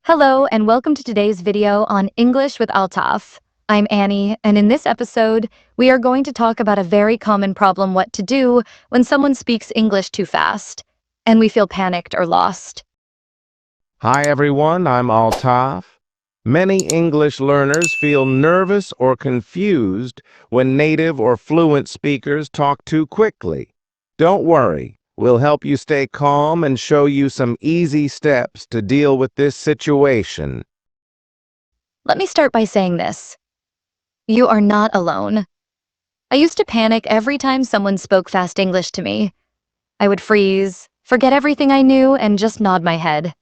Hello and welcome to today's video on English with Altaf. I'm Annie, and in this episode, we are going to talk about a very common problem: what to do when someone speaks English too fast, and we feel panicked or lost. Hi everyone, I'm Altaf. Many English learners feel nervous or confused when native or fluent speakers talk too quickly. Don't worry, we'll help you stay calm and show you some easy steps to deal with this situation. Let me start by saying this. You are not alone. I used to panic every time someone spoke fast English to me. I would freeze, forget everything I knew, and just nod my head.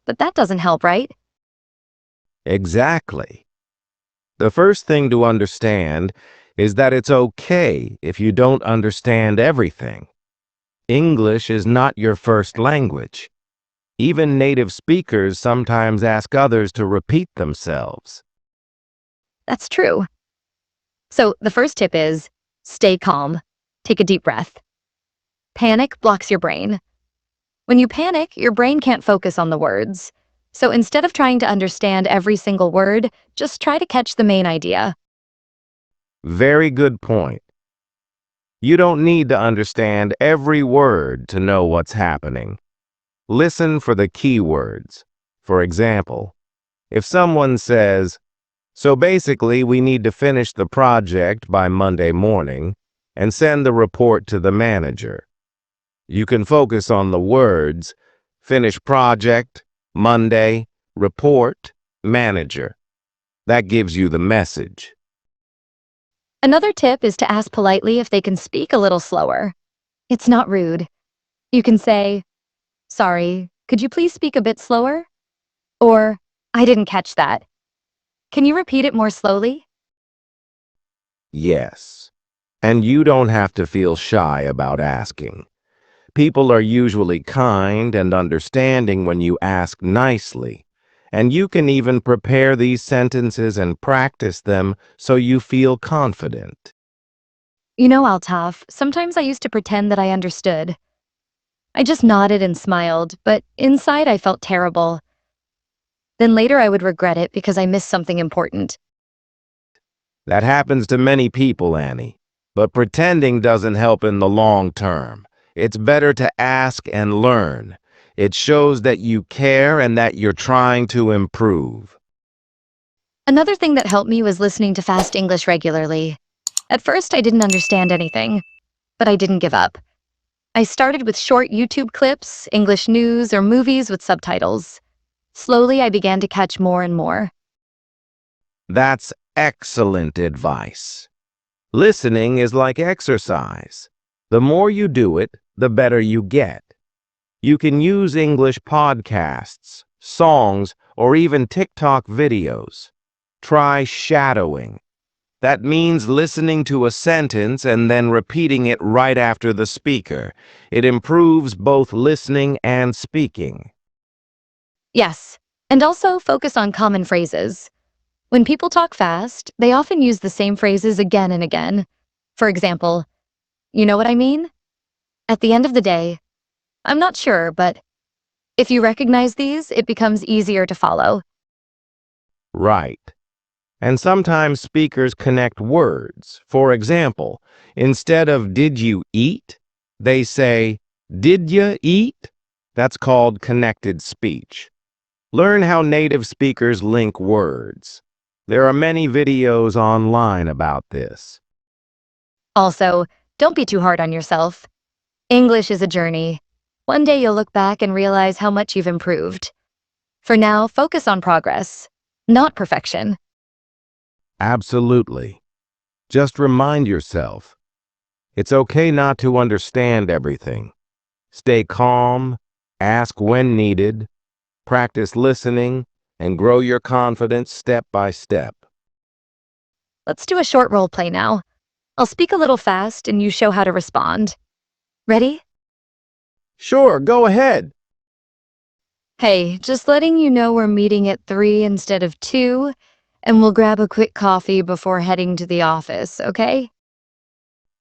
But that doesn't help, right? Exactly. The first thing to understand is that it's okay if you don't understand everything. English is not your first language. Even native speakers sometimes ask others to repeat themselves. That's true. So the first tip is stay calm. Take a deep breath. Panic blocks your brain. When you panic, your brain can't focus on the words. So instead of trying to understand every single word, just try to catch the main idea. Very good point. You don't need to understand every word to know what's happening. Listen for the key words. For example, if someone says, "So basically we need to finish the project by Monday morning and send the report to the manager," you can focus on the words, finish project, Monday, report, manager. That gives you the message. Another tip is to ask politely if they can speak a little slower. It's not rude. You can say, "Sorry, could you please speak a bit slower?" Or, "I didn't catch that. Can you repeat it more slowly?" Yes. And you don't have to feel shy about asking. People are usually kind and understanding when you ask nicely. And you can even prepare these sentences and practice them so you feel confident. You know, Altaf, sometimes I used to pretend that I understood. I just nodded and smiled, but inside I felt terrible. Then later I would regret it because I missed something important. That happens to many people, Annie. But pretending doesn't help in the long term. It's better to ask and learn. It shows that you care and that you're trying to improve. Another thing that helped me was listening to fast English regularly. At first I didn't understand anything, but I didn't give up. I started with short YouTube clips, English news, or movies with subtitles. Slowly I began to catch more and more. That's excellent advice. Listening is like exercise. The more you do it, the better you get. You can use English podcasts, songs, or even TikTok videos. Try shadowing. That means listening to a sentence and then repeating it right after the speaker. It improves both listening and speaking. Yes, and also focus on common phrases. When people talk fast, they often use the same phrases again and again. For example, "You know what I mean?" At the end of the day, "I'm not sure, but..." If you recognize these, it becomes easier to follow. Right. And sometimes speakers connect words. For example, instead of "did you eat," they say "did ya eat?" That's called connected speech. Learn how native speakers link words. There are many videos online about this. Also, don't be too hard on yourself. English is a journey. One day you'll look back and realize how much you've improved. For now, focus on progress, not perfection. Absolutely. Just remind yourself, it's okay not to understand everything. Stay calm, ask when needed, practice listening, and grow your confidence step by step. Let's do a short role play now. I'll speak a little fast and you show how to respond. Ready? Sure, go ahead. "Hey, just letting you know we're meeting at 3 instead of 2, and we'll grab a quick coffee before heading to the office, okay?"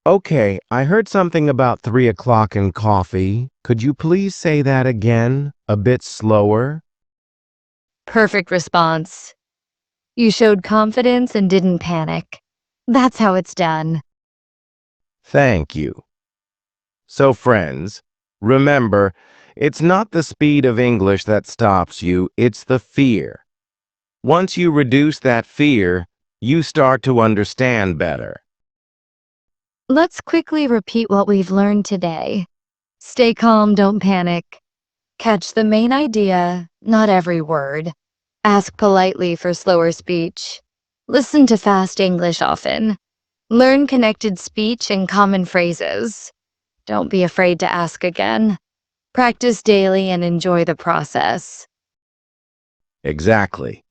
Okay, I heard something about 3 o'clock and coffee. Could you please say that again, a bit slower? Perfect response. You showed confidence and didn't panic. That's how it's done. Thank you. So, friends, remember, it's not the speed of English that stops you, it's the fear. Once you reduce that fear, you start to understand better. Let's quickly repeat what we've learned today. Stay calm, don't panic. Catch the main idea, not every word. Ask politely for slower speech. Listen to fast English often. Learn connected speech and common phrases. Don't be afraid to ask again. Practice daily and enjoy the process. Exactly.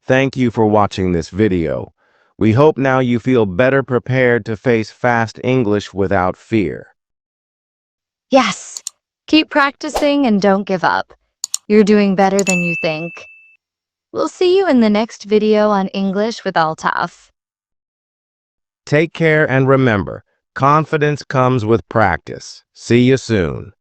Thank you for watching this video. We hope now you feel better prepared to face fast English without fear. Yes! Keep practicing and don't give up. You're doing better than you think. We'll see you in the next video on English with Altaf. Take care and remember, confidence comes with practice. See you soon.